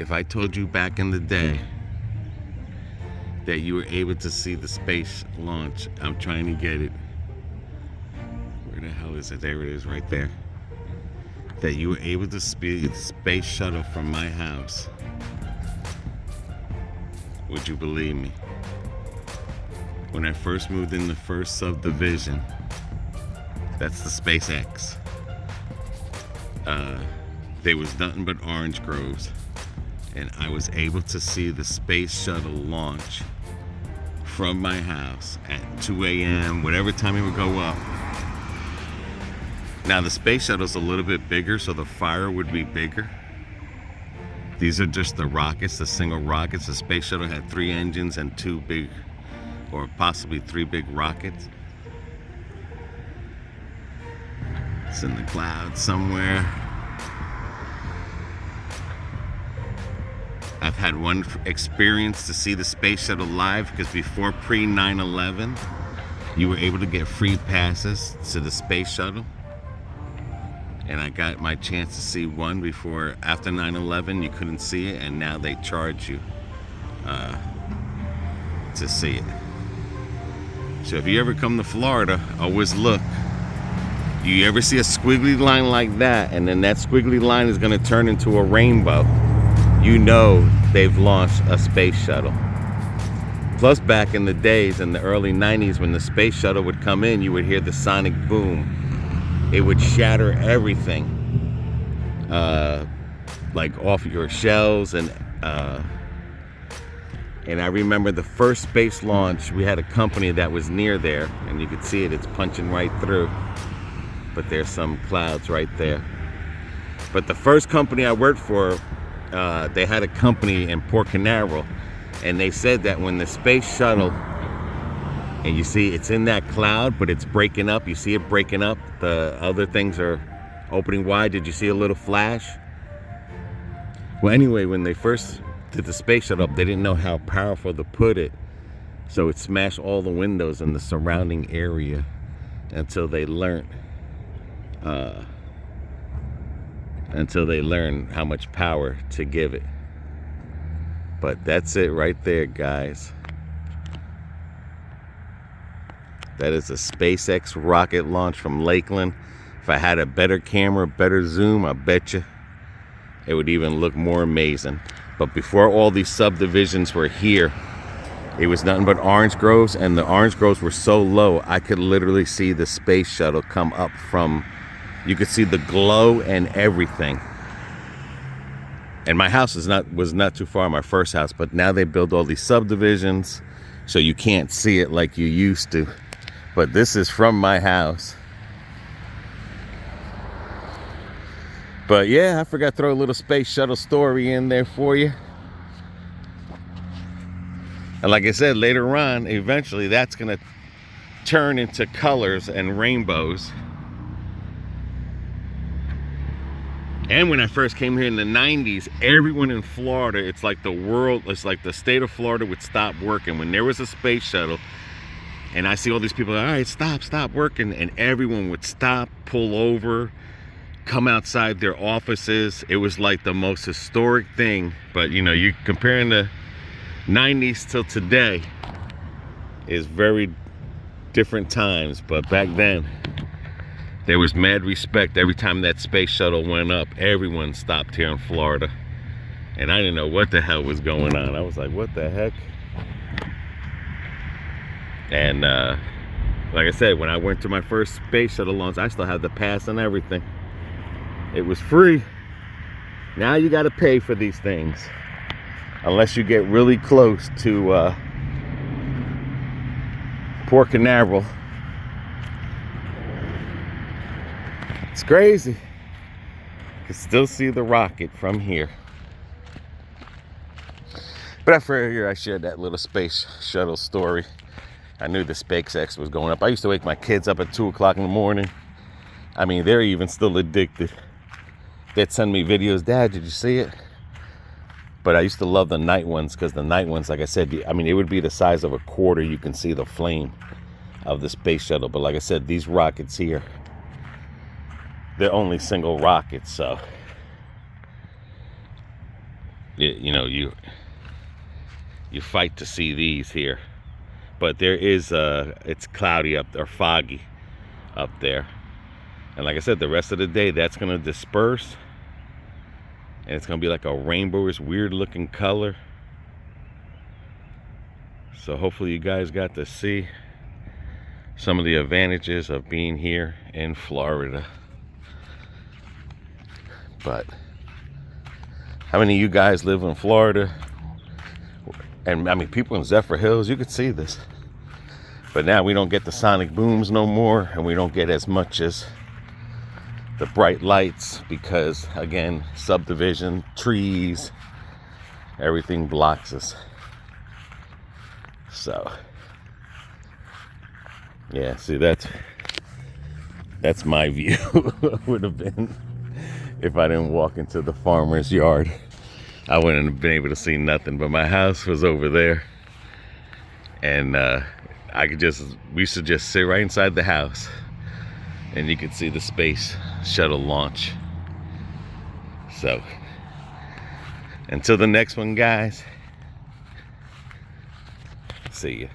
if I told you back in the day that you were able to see the space launch, I'm trying to get it. Where the hell is it? There it is, right there. That you were able to see the space shuttle from my house. Would you believe me? When I first moved in the first subdivision, that's the SpaceX. There was nothing but orange groves, and I was able to see the space shuttle launch from my house at 2 a.m., whatever time it would go up. Now the space shuttle's a little bit bigger, so the fire would be bigger. These are just the rockets, the single rockets. The space shuttle had 3 engines and 2 big, or possibly 3 big rockets. It's in the clouds somewhere. I've had one experience to see the space shuttle live, because before pre-9/11, you were able to get free passes to the space shuttle. And I got my chance to see one before. After 9/11, you couldn't see it, and now they charge you to see it. So if you ever come to Florida, always look. You ever see a squiggly line like that, and then that squiggly line is going to turn into a rainbow, you know they've launched a space shuttle. Plus, back in the days, in the early 90s, when the space shuttle would come in, you would hear the sonic boom. It would shatter everything, like off your shells. And I remember the first space launch, we had a company that was near there, and you could see it, it's punching right through. But there's some clouds right there. But the first company I worked for, they had a company in Cape Canaveral, and they said that when the space shuttle, and you see it's in that cloud, but it's breaking up, you see it breaking up, the other things are opening wide. Did you see a little flash? Well, anyway, when they first did the space shuttle up, they didn't know how powerful to put it, so it smashed all the windows in the surrounding area until they learned how much power to give it. But that's it right there, guys. That is a SpaceX rocket launch from Lakeland. If I had a better camera, better zoom, I bet you it would even look more amazing. But before all these subdivisions were here, it was nothing but orange groves, and the orange groves were so low, I could literally see the space shuttle come up from, you could see the glow and everything. And my house was not too far, my first house, but now they build all these subdivisions, so you can't see it like you used to. But this is from my house. But yeah, I forgot to throw a little space shuttle story in there for you. And like I said, later on, eventually that's gonna turn into colors and rainbows. And when I first came here in the 90s, everyone in Florida, it's like the state of Florida would stop working when there was a space shuttle. And I see all these people, all right, stop working. And everyone would stop, pull over, come outside their offices. It was like the most historic thing. But you know, you comparing the 90s till today is very different times. But back then, there was mad respect. Every time that space shuttle went up, everyone stopped here in Florida. And I didn't know what the hell was going on. I was like, what the heck? And like I said, when I went to my first space shuttle launch, I still had the pass and everything. It was free. Now you got to pay for these things, unless you get really close to Cape Canaveral. It's crazy. You can still see the rocket from here. But I figured I shared that little space shuttle story. I knew the SpaceX was going up. I used to wake my kids up at 2 o'clock in the morning. I mean, they're even still addicted. They'd send me videos. Dad, did you see it? But I used to love the night ones, because the night ones, like I said, I mean, it would be the size of a quarter. You can see the flame of the space shuttle. But like I said, these rockets here, they're only single rockets. So you fight to see these here. But there is it's cloudy up there, foggy up there. And like I said, the rest of the day that's gonna disperse, and it's gonna be like a rainbowish, weird looking color. So hopefully you guys got to see some of the advantages of being here in Florida. But how many of you guys live in Florida? And I mean, people in Zephyr Hills, you could see this. But now we don't get the sonic booms no more, and we don't get as much as the bright lights because, again, subdivision, trees, everything blocks us. So, yeah, see, that's my view. Would have been if I didn't walk into the farmer's yard. I wouldn't have been able to see nothing, but my house was over there, and we should just sit right inside the house, and you could see the space shuttle launch. So, until the next one, guys, see ya.